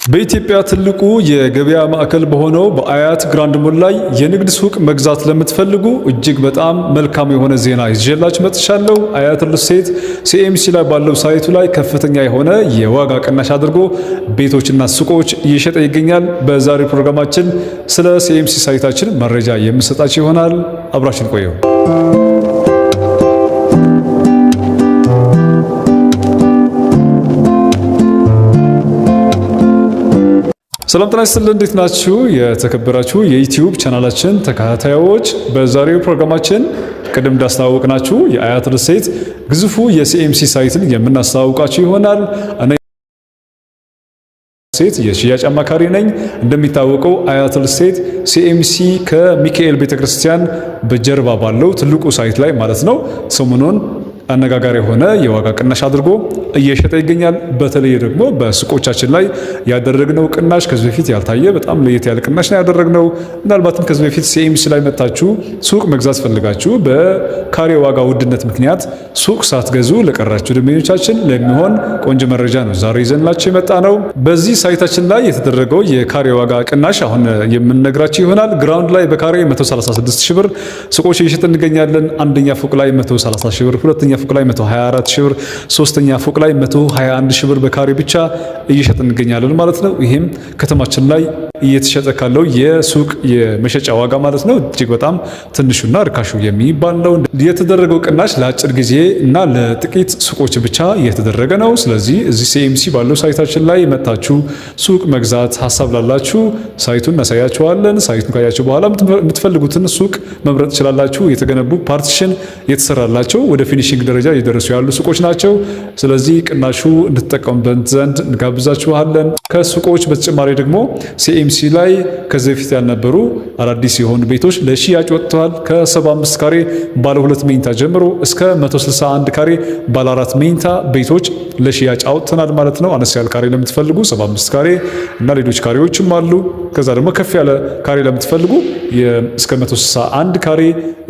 በኢትዮጵያ ትልቁ የገበያ ማዕከል በሆነው በአያት ግራንድ ሞል ላይ የንግድ ሱቅ መግዛት ለምትፈልጉ እጅግ በጣም መልካም የሆነ ዜና ይዤላችሁ መጥቻለሁ። አያት ሪል ስቴት ሲኤምሲ ላይ ባለው ሳይቱ ላይ ከፍተኛ የሆነ የዋጋ ቅናሽ አድርጎ ቤቶችና ሱቆች እየሸጠ ይገኛል። በዛሬው ፕሮግራማችን ስለ ሲኤምሲ ሳይታችን መረጃ የምሰጣችሁ ይሆናል። አብራችን ቆዩ። ሰላም ጤና ይስጥልን። እንዴት ናችሁ? የተከበራችሁ የዩቲዩብ ቻናላችን ተከታታዮች፣ በዛሬው ፕሮግራማችን ቅድም እንዳስተዋወቅናችሁ የአያት ሪል ስቴት ግዙፉ የሲኤምሲ ሳይትን የምናስተዋውቃችሁ ይሆናል። እኔ የሽያጭ አማካሪ ነኝ። እንደሚታወቀው አያት ሪል ስቴት ሲኤምሲ ከሚካኤል ቤተክርስቲያን በጀርባ ባለው ትልቁ ሳይት ላይ ማለት ነው ሰሞኑን አነጋጋሪ የሆነ የዋጋ ቅናሽ አድርጎ እየሸጠ ይገኛል። በተለይ ደግሞ በሱቆቻችን ላይ ያደረግነው ቅናሽ ከዚህ በፊት ያልታየ በጣም ለየት ያለ ቅናሽ ነው ያደረግነው። ምናልባትም ከዚህ በፊት ሲኤምሲ ላይ መጣችሁ ሱቅ መግዛት ፈልጋችሁ በካሬ ዋጋ ውድነት ምክንያት ሱቅ ሳትገዙ ለቀራችሁ ደንበኞቻችን ለሚሆን ቆንጆ መረጃ ነው ዛሬ ይዘንላችሁ የመጣ ነው። በዚህ ሳይታችን ላይ የተደረገው የካሬ ዋጋ ቅናሽ አሁን የምንነግራችሁ ይሆናል። ግራውንድ ላይ በካሬ 136 ሺህ ብር ሱቆች እየሸጠ እንገኛለን። አንደኛ ፎቅ ላይ 130 ሺህ ብር፣ ሁለተኛ ፎቅ ላይ 124 ሺህ ብር፣ ሶስተኛ ፎቅ ላይ 121 ሺህ ብር በካሬ ብቻ እየሸጠ እንገኛለን ማለት ነው። ይሄም ከተማችን ላይ እየተሸጠ ካለው የሱቅ የመሸጫ ዋጋ ማለት ነው እጅግ በጣም ትንሹና ርካሹ የሚባል ነው። የተደረገው ቅናሽ ለአጭር ጊዜ እና ለጥቂት ሱቆች ብቻ እየተደረገ ነው። ስለዚህ እዚህ ሲኤምሲ ባለው ሳይታችን ላይ መጣችሁ ሱቅ መግዛት ሀሳብ ላላችሁ ሳይቱን እናሳያችኋለን። ሳይቱን ካያችሁ በኋላ የምትፈልጉትን ሱቅ መምረጥ ትችላላችሁ። የተገነቡ ፓርቲሽን የተሰራላቸው ወደ ፊኒሺንግ ደረጃ እየደረሱ ያሉ ሱቆች ናቸው። ስለዚህ ቅናሹ እንድትጠቀሙበት ዘንድ እንጋብዛችኋለን። ከሱቆች በተጨማሪ ደግሞ ሲኤምሲ ላይ ከዚህ በፊት ያልነበሩ አዳዲስ የሆኑ ቤቶች ለሽያጭ ወጥተዋል። ከ75 ካሬ ባለ 2 መኝታ ጀምሮ እስከ 161 ካሬ ባለ 4 መኝታ ቤቶች ለሽያጭ አውጥተናል ማለት ነው። አነስ ያለ ካሬ ለምትፈልጉ 75 ካሬ እና ሌሎች ካሬዎችም አሉ። ከዛ ደግሞ ከፍ ያለ ካሬ ለምትፈልጉ እስከ 161 ካሬ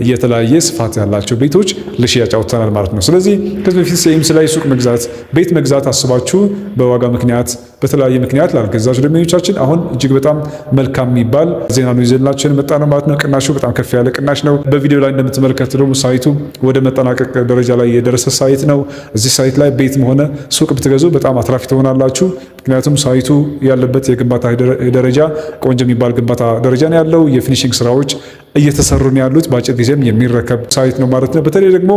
የተለያየ ስፋት ያላቸው ቤቶች ለሽያጭ አውጥተናል ማለት ነው። ስለዚህ ከዚህ በፊት ሲኤምሲ ላይ ሱቅ መግዛት ቤት መግዛት አስባችሁ በዋጋ ምክንያት በተለያየ ምክንያት ላልገዛችሁ ደንበኞቻችን አሁን እጅግ በጣም መልካም የሚባል ዜና ነው ይዘንላችሁ የመጣ ነው ማለት ነው። ቅናሹ በጣም ከፍ ያለ ቅናሽ ነው። በቪዲዮ ላይ እንደምትመለከቱ ደግሞ ሳይቱ ወደ መጠናቀቅ ደረጃ ላይ የደረሰ ሳይት ነው። እዚህ ሳይት ላይ ቤትም ሆነ ሱቅ ብትገዙ በጣም አትራፊ ትሆናላችሁ። ምክንያቱም ሳይቱ ያለበት የግንባታ ደረጃ ቆንጆ የሚባል ግንባታ ደረጃ ነው ያለው። የፊኒሺንግ ስራዎች እየተሰሩ ነው ያሉት። በአጭር ጊዜም የሚረከብ ሳይት ነው ማለት ነው። በተለይ ደግሞ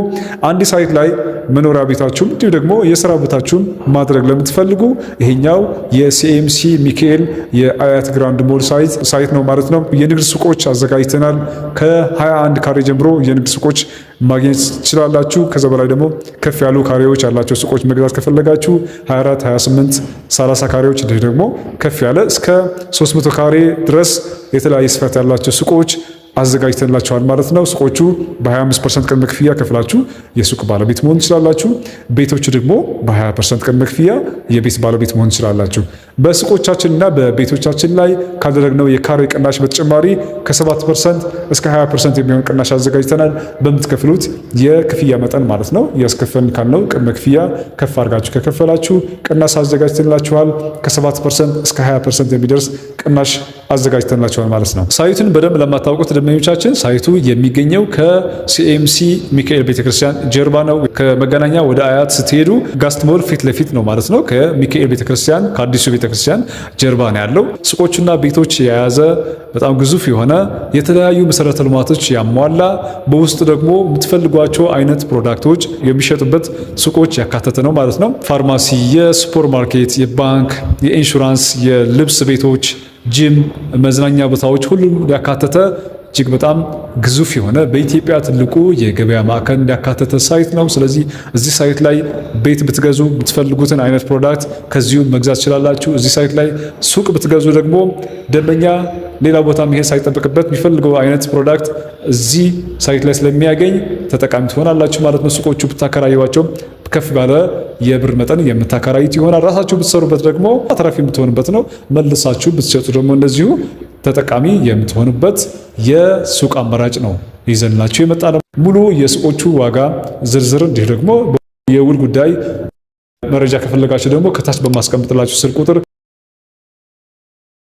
አንድ ሳይት ላይ መኖሪያ ቤታችሁም እንዲሁ ደግሞ የስራ ቦታችሁም ማድረግ ለምትፈልጉ ይሄኛው የሲኤምሲ ሚካኤል የአያት ግራንድ ሞል ሳይት ነው ማለት ነው። የንግድ ሱቆች አዘጋጅተናል። ከ21 ካሬ ጀምሮ የንግድ ሱቆች ማግኘት ትችላላችሁ። ከዛ በላይ ደግሞ ከፍ ያሉ ካሬዎች ያላቸው ሱቆች መግዛት ከፈለጋችሁ 24፣ 28፣ 30 ካሬዎች እንዲሁ ደግሞ ከፍ ያለ እስከ 300 ካሬ ድረስ የተለያየ ስፋት ያላቸው ሱቆች አዘጋጅተንላችኋል ማለት ነው። ሱቆቹ በ25% ቅድመ ክፍያ ከፍላችሁ የሱቅ ባለቤት መሆን ትችላላችሁ። ቤቶቹ ደግሞ በ20% ቅድመ ክፍያ የቤት ባለቤት መሆን ትችላላችሁ። በሱቆቻችንና በቤቶቻችን ላይ ካደረግነው የካሬ ቅናሽ በተጨማሪ ከ7% እስከ 20% የሚሆን ቅናሽ አዘጋጅተናል። በምትከፍሉት የክፍያ መጠን ማለት ነው። ያስከፈልን ካልነው ቅድመ ክፍያ ከፍ አድርጋችሁ ከከፈላችሁ ቅናሽ አዘጋጅተንላችኋል። ከ7% እስከ 20% የሚደርስ ቅናሽ አዘጋጅተንላችኋል ማለት ነው። ሳይቱን በደንብ ለማታውቁት ደንበኞቻችን ሳይቱ የሚገኘው ከሲኤምሲ ሚካኤል ቤተክርስቲያን ጀርባ ነው። ከመገናኛ ወደ አያት ስትሄዱ ጋስት ሞል ፊት ለፊት ነው ማለት ነው። ከሚካኤል ቤተክርስቲያን ከአዲሱ ቤተክርስቲያን ጀርባ ነው ያለው። ሱቆችና ቤቶች የያዘ በጣም ግዙፍ የሆነ የተለያዩ መሰረተ ልማቶች ያሟላ በውስጡ ደግሞ የምትፈልጓቸው አይነት ፕሮዳክቶች የሚሸጡበት ሱቆች ያካተተ ነው ማለት ነው። ፋርማሲ፣ የሱፐር ማርኬት፣ የባንክ፣ የኢንሹራንስ፣ የልብስ ቤቶች፣ ጂም፣ መዝናኛ ቦታዎች ሁሉም ያካተተ እጅግ በጣም ግዙፍ የሆነ በኢትዮጵያ ትልቁ የገበያ ማዕከል ያካተተ ሳይት ነው። ስለዚህ እዚህ ሳይት ላይ ቤት ብትገዙ የምትፈልጉትን አይነት ፕሮዳክት ከዚሁ መግዛት ትችላላችሁ። እዚህ ሳይት ላይ ሱቅ ብትገዙ ደግሞ ደንበኛ ሌላ ቦታ መሄድ ሳይጠበቅበት የሚፈልገው አይነት ፕሮዳክት እዚህ ሳይት ላይ ስለሚያገኝ ተጠቃሚ ትሆናላችሁ ማለት ነው። ሱቆቹ ብታከራዩዋቸው ከፍ ባለ የብር መጠን የምታከራዩት ይሆናል። ራሳችሁ ብትሰሩበት ደግሞ አትራፊ የምትሆንበት ነው። መልሳችሁ ብትሸጡ ደግሞ እንደዚሁ ተጠቃሚ የምትሆንበት የሱቅ አማራጭ ነው ይዘንላችሁ የመጣ ነው። ሙሉ የሱቆቹ ዋጋ ዝርዝር እንዲሁ ደግሞ የውል ጉዳይ መረጃ ከፈለጋችሁ ደግሞ ከታች በማስቀምጥላችሁ ስልክ ቁጥር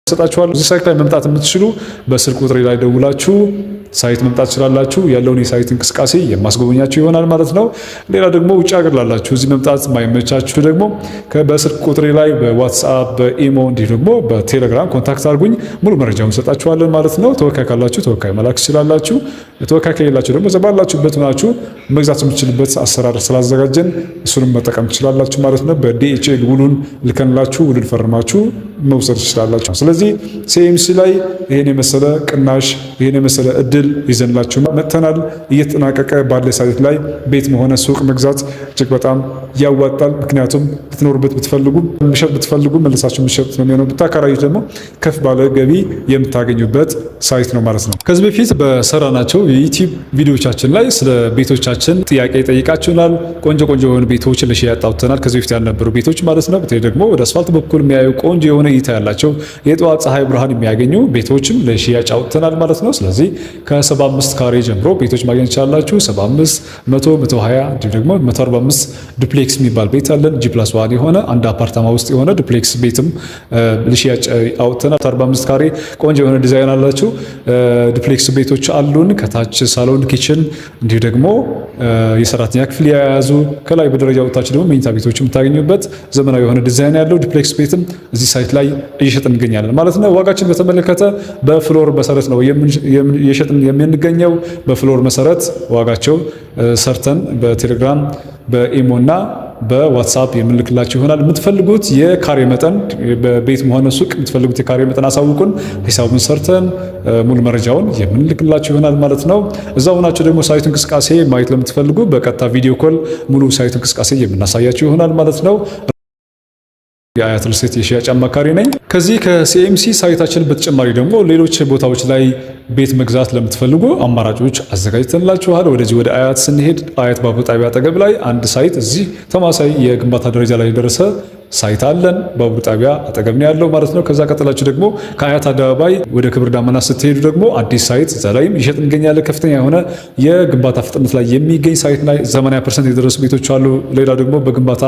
ሰጣችኋለሁ። እዚህ ሳይት ላይ መምጣት የምትችሉ በስልክ ቁጥሬ ላይ ደውላችሁ ሳይት መምጣት ትችላላችሁ። ያለውን የሳይት እንቅስቃሴ የማስጎበኛችሁ ይሆናል ማለት ነው። ሌላ ደግሞ ውጭ ሀገር ላላችሁ እዚህ መምጣት ማይመቻችሁ ደግሞ በስልክ ቁጥሬ ላይ በዋትስአፕ በኢሞ እንዲሁ ደግሞ በቴሌግራም ኮንታክት አድርጉኝ። ሙሉ መረጃውን እንሰጣችኋለን ማለት ነው። ተወካይ ካላችሁ ተወካይ መላክ ትችላላችሁ። ተወካይ ከሌላችሁ ደግሞ ባላችሁበት ሆናችሁ መግዛት የምትችሉበት አሰራር ስላዘጋጀን እሱንም መጠቀም ትችላላችሁ ማለት ነው። በዲኤችኤል ውሉን ልከንላችሁ ውሉን ፈርማችሁ መውሰድ ትችላላችሁ። ስለዚህ ሲኤምሲ ላይ ይሄን የመሰለ ቅናሽ ይሄን የመሰለ እድል ይዘንላችሁ መጥተናል። እየተጠናቀቀ ባለ ሳይት ላይ ቤት መሆነ ሱቅ መግዛት እጅግ በጣም ያዋጣል። ምክንያቱም ልትኖሩበት ብትፈልጉ መሸጥ ብትፈልጉ መልሳችሁ የምትሸጡት ነው የሚሆነው። ብታከራዩት ደግሞ ከፍ ባለ ገቢ የምታገኙበት ሳይት ነው ማለት ነው። ከዚህ በፊት በሰራናቸው የዩቲዩብ ቪዲዮቻችን ላይ ስለ ቤቶቻችን ጥያቄ ጠይቃችሁናል። ቆንጆ የሆኑ ቤቶችን ለሽያጭ አውጥተናል። ከዚህ በፊት ያልነበሩ ቤቶች ማለት ነው። በተለይ ደግሞ ወደ አስፋልት በኩል የሚያዩ ቆንጆ የሆነ እይታ ያላቸው የጠዋት ፀሐይ ብርሃን የሚያገኙ ቤቶችም ለሽያጭ አውጥተናል ማለት ነው። ስለዚህ ከ75 ካሬ ጀምሮ ቤቶች ማግኘት ይችላላችሁ። 75፣ 100፣ 120 እንዲሁም ደግሞ 145 ዱፕሌክስ የሚባል ቤት አለን። G+1 የሆነ አንድ አፓርታማ ውስጥ የሆነ ዱፕሌክስ ቤትም ለሽያጭ አውጥተናል። 45 ካሬ ቆንጆ የሆነ ዲዛይን አላችሁ ዱፕሌክስ ቤቶች አሉን። ከታች ሳሎን፣ ኪችን እንዲሁ ደግሞ የሰራተኛ ክፍል የያዙ ከላይ በደረጃ ወጣች ደግሞ መኝታ ቤቶች የምታገኙበት ዘመናዊ የሆነ ዲዛይን ያለው ዱፕሌክስ ቤትም እዚህ ሳይት ላይ እየሸጥን እንገኛለን ማለት ነው። ዋጋችን በተመለከተ በፍሎር መሰረት ነው እየሸጥን የምንገኘው። በፍሎር መሰረት ዋጋቸው ሰርተን በቴሌግራም በኢሞና በዋትስአፕ የምንልክላችሁ ይሆናል። የምትፈልጉት የካሬ መጠን በቤት መሆነ ሱቅ የምትፈልጉት የካሬ መጠን አሳውቁን። ሂሳቡን ሰርተን ሙሉ መረጃውን የምንልክላችሁ ይሆናል ማለት ነው። እዛው ሆናችሁ ደግሞ ሳይቱ እንቅስቃሴ ማየት ለምትፈልጉ በቀጥታ ቪዲዮ ኮል ሙሉ ሳይቱ እንቅስቃሴ የምናሳያችሁ ይሆናል ማለት ነው። የአያት ሪል ስቴት የሽያጭ አማካሪ ነኝ። ከዚህ ከሲኤምሲ ሳይታችን በተጨማሪ ደግሞ ሌሎች ቦታዎች ላይ ቤት መግዛት ለምትፈልጉ አማራጮች አዘጋጅተንላችኋል። ወደዚህ ወደ አያት ስንሄድ አያት ባቡር ጣቢያ አጠገብ ላይ አንድ ሳይት እዚህ ተማሳይ የግንባታ ደረጃ ላይ የደረሰ ሳይት አለን። ባቡር ጣቢያ አጠገብ ነው ያለው ማለት ነው። ከዛ ቀጥላችሁ ደግሞ ከአያት አደባባይ ወደ ክብር ዳመና ስትሄዱ ደግሞ አዲስ ሳይት እዛ ላይም ይሸጥ እንገኛለን። ከፍተኛ የሆነ የግንባታ ፍጥነት ላይ የሚገኝ ሳይት ላይ 80% የደረሱ ቤቶች አሉ። ሌላ ደግሞ በግንባታ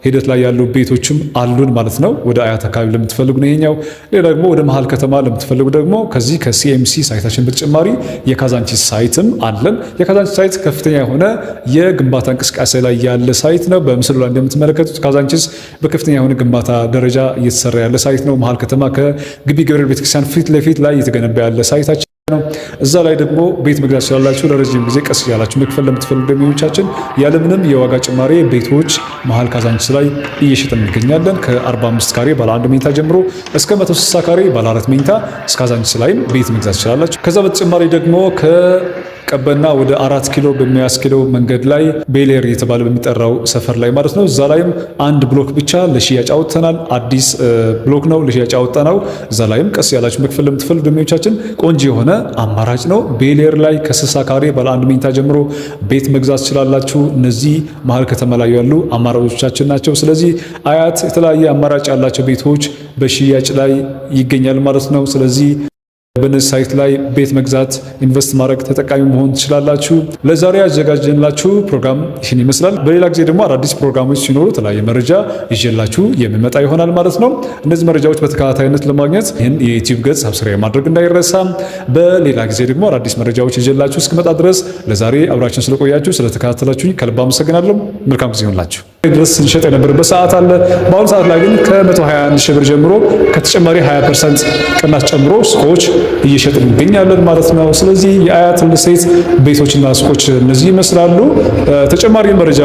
ሂደት ላይ ያሉ ቤቶችም አሉን ማለት ነው። ወደ አያት አካባቢ ለምትፈልጉ ነው ይሄኛው። ሌላ ደግሞ ወደ መሀል ከተማ ለምትፈልጉ ደግሞ ከዚህ ከሲኤምሲ ሳይታችን በተጨማሪ የካዛንቺስ ሳይትም አለን። የካዛንቺስ ሳይት ከፍተኛ የሆነ የግንባታ እንቅስቃሴ ላይ ያለ ሳይት ነው። በምስሉ ላይ እንደምትመለከቱት ካዛንቺስ በከፍተኛ የሆነ ግንባታ ደረጃ እየተሰራ ያለ ሳይት ነው። መሀል ከተማ ከግቢ ገብርኤል ቤተክርስቲያን ፊት ለፊት ላይ እየተገነባ ያለ ሳይታችን ነው። እዛ ላይ ደግሞ ቤት መግዛት ይችላላችሁ። ለረጅም ጊዜ ቀስ ያላችሁ መክፈል ለምትፈልጉ ደንበኞቻችን ያለምንም የዋጋ ጭማሪ ቤቶች መሀል ካዛንቺስ ላይ እየሸጥን እንገኛለን። ከ45 ካሬ ባለ 1 መኝታ ጀምሮ እስከ 160 ካሬ ባለ 4 መኝታ እስከ ካዛንቺስ ላይም ቤት መግዛት ይችላላችሁ። ከዛ በተጨማሪ ደግሞ ቀበና ወደ 4 ኪሎ በሚያስኬደው መንገድ ላይ ቤሌር የተባለ በሚጠራው ሰፈር ላይ ማለት ነው። እዛ ላይም አንድ ብሎክ ብቻ ለሽያጭ አውጥተናል። አዲስ ብሎክ ነው ለሽያጭ አውጥተናል። እዛ ላይም ቀስ ያላችሁ መክፈል ለምትፈልጉ ደንበኞቻችን ቆንጆ የሆነ አማራጭ ነው። ቤሌር ላይ ከ60 ካሬ ባለ 1 መኝታ ጀምሮ ቤት መግዛት ትችላላችሁ። እነዚህ መሀል ከተማ ላይ ያሉ አማራጮቻችን ናቸው። ስለዚህ አያት የተለያየ አማራጭ ያላቸው ቤቶች በሽያጭ ላይ ይገኛል ማለት ነው። ስለዚህ በነዚህ ሳይት ላይ ቤት መግዛት ኢንቨስት ማድረግ ተጠቃሚ መሆን ትችላላችሁ። ለዛሬ ያዘጋጀንላችሁ ፕሮግራም ይህን ይመስላል። በሌላ ጊዜ ደግሞ አዳዲስ ፕሮግራሞች ሲኖሩ የተለያየ መረጃ ይዤላችሁ የሚመጣ ይሆናል ማለት ነው። እነዚህ መረጃዎች በተከታታይነት ለማግኘት ይህን የዩቲዩብ ገጽ ሰብስክራይብ ማድረግ እንዳይረሳ። በሌላ ጊዜ ደግሞ አዳዲስ መረጃዎች ይዤላችሁ እስክመጣ ድረስ ለዛሬ አብራችን ስለቆያችሁ ስለተከታተላችሁኝ ከልብ አመሰግናለሁ። መልካም ጊዜ ይሁንላችሁ። ድረስ ስንሸጥ የነበረበት ሰዓት አለ። በአሁኑ ሰዓት ላይ ግን ከ121 ሺህ ብር ጀምሮ ከተጨማሪ 20% ቅናሽ ጨምሮ ሱቆች እየሸጥን እንገኛለን ማለት ነው። ስለዚህ የአያት ሪል ስቴት ቤቶችና ሱቆች እነዚህ ይመስላሉ። ተጨማሪ መረጃ